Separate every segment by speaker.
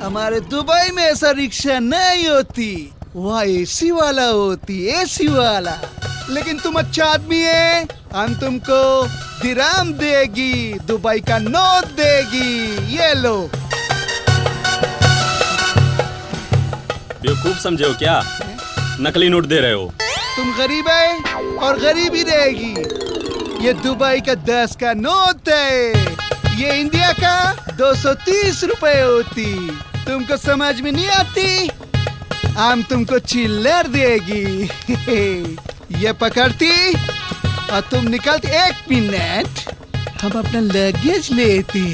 Speaker 1: हमारे दुबई में ऐसा रिक्शा नहीं होती, वहाँ एसी वाला होती, एसी वाला। लेकिन तुम अच्छा आदमी है, हम तुमको दिराम देगी, दुबई का नोट देगी, ये लो।
Speaker 2: बेवकूफ समझे हो क्या? नकली नोट दे रहे हो।
Speaker 1: तुम गरीब है और गरीब ही रहेगी। ये दुबई का 10 का नोट है, ये इंडिया का 230 रुपए होती। तुमको समझ में नहीं आती, हम तुमको चिल्लर देगी। ये पकड़ती और तुम निकलती 1 मिनट, हम अपना लगेज लेती।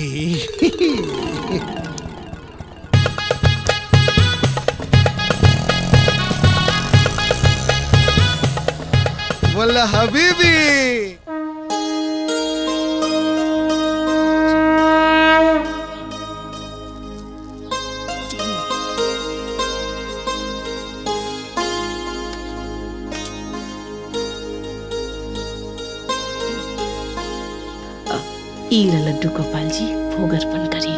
Speaker 1: वल्ला हबीबी।
Speaker 3: ईला लड्डू गोपाल जी भोग अर्पण करिए।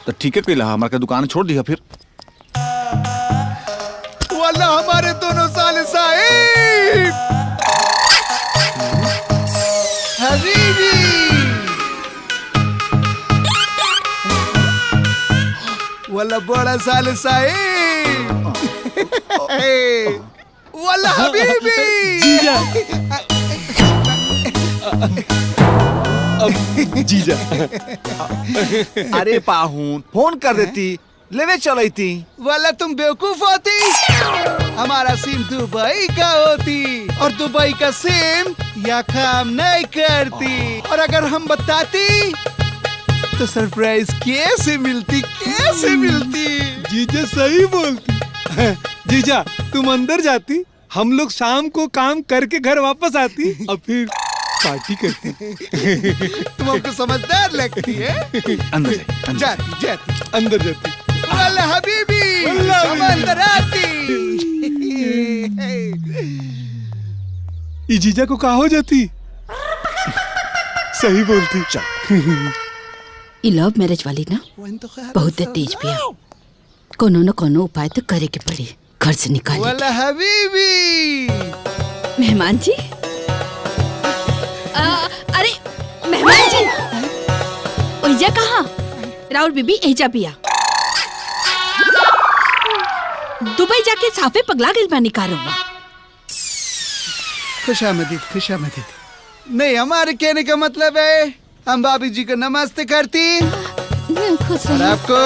Speaker 4: तो ठीक है, कैला हमारे दुकान छोड़ दिया फिर।
Speaker 1: वाला हमारे दोनों साले साहिब हबीबी। वाला बड़ा साले साहिब वाला हबीबी।
Speaker 4: जीजा अरे पाहुन फोन कर देती, लेवे चलाई थी।
Speaker 1: वाला तुम बेवकूफ होती, हमारा सिम दुबई का होती और दुबई का सिम यहाँ काम नहीं करती। और अगर हम बताती तो सरप्राइज कैसे मिलती, कैसे मिलती?
Speaker 5: जीजा सही बोलती। जीजा तुम अंदर जाती, हम लोग शाम को काम करके घर वापस आती और फिर पार्टी करती।
Speaker 1: तुम हमको समझदार लगती है।
Speaker 4: अंदर से,
Speaker 1: जाती जाती
Speaker 5: अंदर जाती।
Speaker 1: वाला हबीबी हम अंदर आती।
Speaker 5: ये जीजा को कहा हो जाती। सही बोलती।
Speaker 4: चल
Speaker 3: ई लव मैरिज वाली ना बहुत तेज पिया, कोनो न कोनो उपाय तो करे के पड़ी, घर से निकाले।
Speaker 1: वाला हबीबी।
Speaker 3: मेहमान जी, अरे मेहमान जी, ओइजा कहाँ? राउर बीबी एजा पिया। दुबई जाके साफे पगला गइल बानी कारोबा।
Speaker 1: खुशामदीद, खुशामदीद। नहीं, हमारे कहने का मतलब है हम भाभी जी को नमस्ते करती
Speaker 3: खुश
Speaker 1: और आपको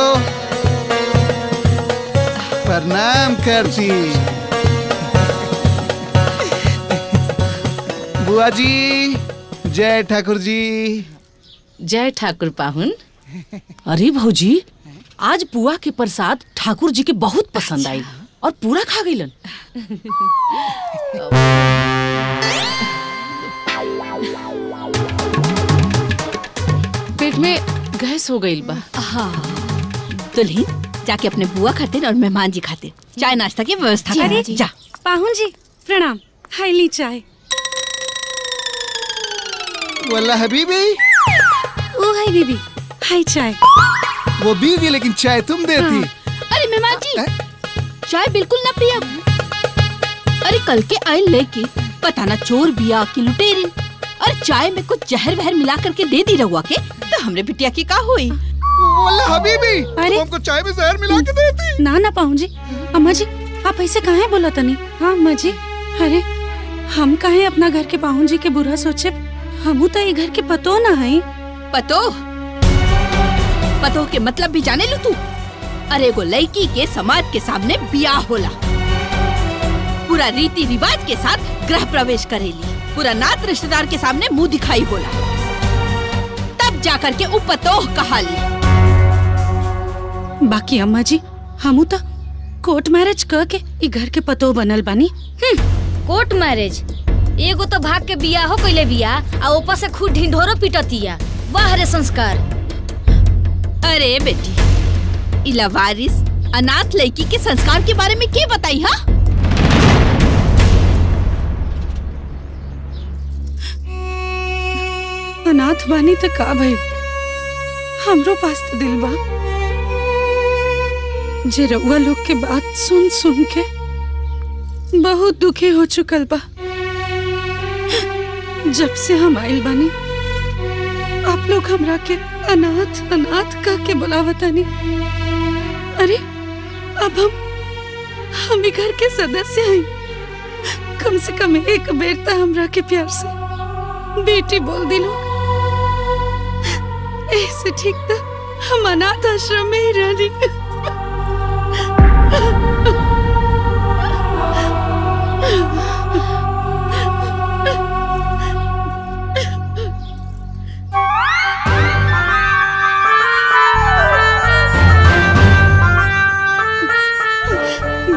Speaker 1: प्रणाम करती। बुआ जी, जय ठाकुर जी।
Speaker 3: जय ठाकुर पाहुन। अरे भौजी, आज पुआ के प्रसाद ठाकुर जी के बहुत पसंद आई और पूरा खा गईलन। पेट में गैस हो गई बा। हाँ। दुल्हन जाके अपने बुआ खातिर और मेहमान जी खातिर चाय नाश्ता की व्यवस्था कर। जा।
Speaker 6: पाहुन जी प्रणाम, हाईली चाय।
Speaker 1: वल्ला हबीबी।
Speaker 6: ओ हाय बीबी, हाय चाय।
Speaker 1: वो बीवी लेकिन चाय तुम देती।
Speaker 3: अरे मेहमान जी, चाय बिल्कुल ना पिया। अरे कल के आयल लेके पता ना चोर बिया की लुटेरी, और चाय में कुछ जहर वहर मिला करके दे दी रहुआ के, तो हमरे बिटिया की का हुई?
Speaker 1: वल्ला हबीबी,
Speaker 6: अरे
Speaker 1: हमको चाय में जहर मिला के देती।
Speaker 6: ना ना पाहुन जी, अम्मा जी आप ऐसे काहे बोला तनी? हाँ अम्मा जी, अरे हम काहे अपना घर के पाहुन जी के बुरा सोचे? हमू तो ये घर के पतो ना है।
Speaker 3: पतो? पतो के मतलब भी जाने लो तू? अरे एगो लड़की के समाज के सामने बियाह होला, पूरा रीति रिवाज के साथ गृह प्रवेश करेली, पूरा नात रिश्तेदार के सामने मुंह दिखाई बोला, तब जाकर के उ पतोह कहाली।
Speaker 6: बाकी अम्मा जी, हमू तो कोर्ट मैरिज कर के ई घर के पतो बनल बानी।
Speaker 7: Court marriage? एगो तो भाग के बियाह हो कइले बिया आ ऊपर से खुद ढिंढोरो पिटतिया। वाह रे संस्कार।
Speaker 3: अरे बेटी, इला वारिस अनाथ लड़की के संस्कार के बारे में क्या बताई? हाँ
Speaker 6: अनाथ बानी तो का भइल, हमरो पास तो दिल बा। जे रउआ लोग के बात सुन सुन के बहुत दुखी हो चुकल बा। जब से हम आइल बानी आप लोग हमरा के अनाथ अनाथ कह के बुलावतानी। अरे अब हम ही घर के सदस्य हैं। कम से कम एक बेर तो हमरा के प्यार से बेटी बोल दिलो। ऐसे ठीक था हम अनाथ आश्रम में ही रहनी।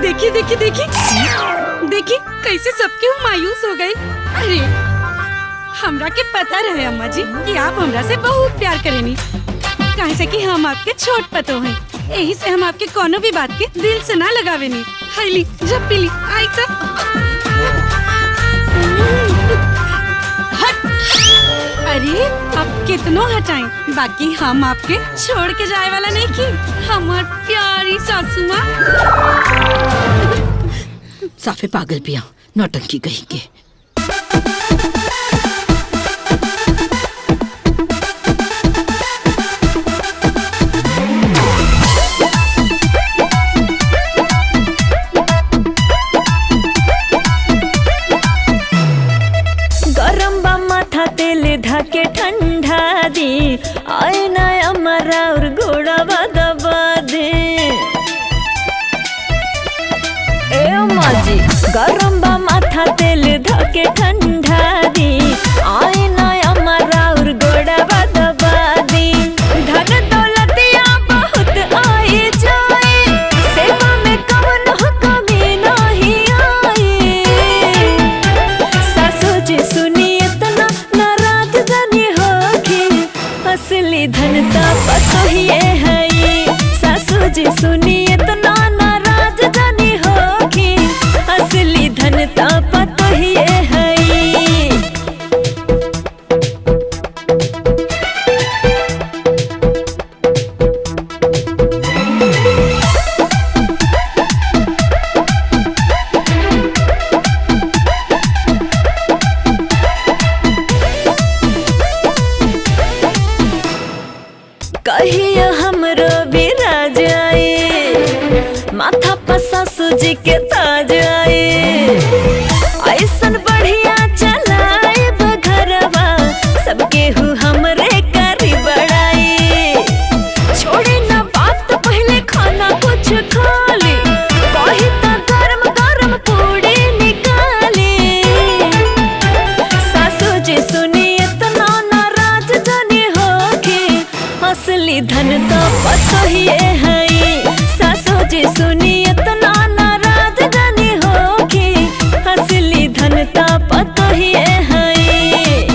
Speaker 6: देखिए देखिए देखिए देखिए कैसे सबके मायूस हो गए। अरे हमरा के पता रहे अम्मा जी कि आप हमरा से बहुत प्यार करेनी, काहे से कि हम आपके छोट पतो हैं। यही से हम आपके कोनो भी बात के दिल से ना लगावेनी। हाईली जब पीली आई तो हट। अरे अब कितनो हटाएं, बाकी हम आपके छोड़ के जाए वाला नहीं की। हमार प्यारी सासू माँ
Speaker 3: साफे पागल पिया, नौटंकी कही के।
Speaker 8: गरम बा माथा तेल धाके ठंडा दी, आए ना अमरा और घोड़ा दबा दे। ए अम्मा जी गरम बा माथा तेल धाके ठंडा दी, आए ना अमरा और घोड़ा दबा दी। धन दौलतिया बहुत आई जाए, सेवा में कवन कमी नहीं आई। सासू जी सुनी इतना नाराज जानी होगी, असली धन का पतो ही है ये। सासू जी सुनी इतना नाराज जानी होगी, असली धन का पतो ही है ये। कहिया हमरो बिराज आए, माथा पर सासू जी के ताज आए। ऐसन बढ़िया चलाए घरवा, सबके हु हमरे करी बड़ाई। छोड़ी ना बात पहले खाना कुछ खा ली, कही तो गरम गरम पूड़ी निकाली। सासू जी सुनी इतना नाराज जानी होगी, असली धन तो पतो ही है ये। सासू जी सुनी इतना नाराज जानी होगी, असली धन तो पतो ही है ये।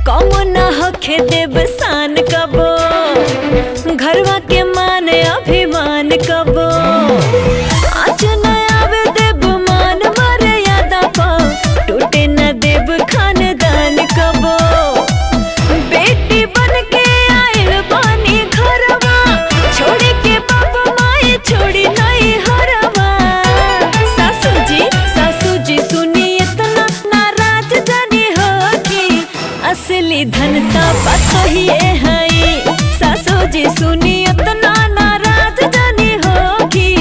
Speaker 8: कौनो ना होखे देव सान कबो, घरवा के मान अभिमान कबो। आज न आवे देव मान मर्यादा पा, टूटे न देव खानदान कबो। बेटी बन के आइल बानी घरवा, छोड़ी के बाप माए छोड़ी नहीं हरवा। सासू जी सुनी इतना नाराज जानी होगी, असली धन का पतो ही है ये। सासू जी सुनी इतना नाराज जानी होगी,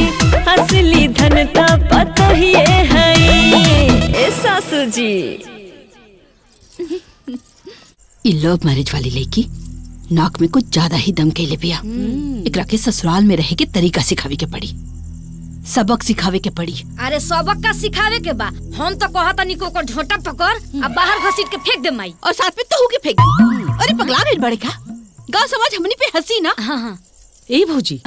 Speaker 8: असली धन का पतो ही है ये। सासू जी
Speaker 3: ई लव मैरिज वाली लड़की नाक में कुछ ज्यादा ही दम कैले पिया। एकरा के ससुराल में रहे के तरीका सिखावे के पड़ी, सबक सिखावे के पड़ी।
Speaker 7: अरे सबक का सिखावे के बा, हम तो कहता निको को झोटा पकड़ अब बाहर घसीट के फेंक दे माई।
Speaker 3: और साथ में तहू के फेंक दी। अरे पगला गइल बड़े का, गाँव समाज हमनी पे हंसी ना।
Speaker 7: हाँ हाँ
Speaker 3: ए भौजी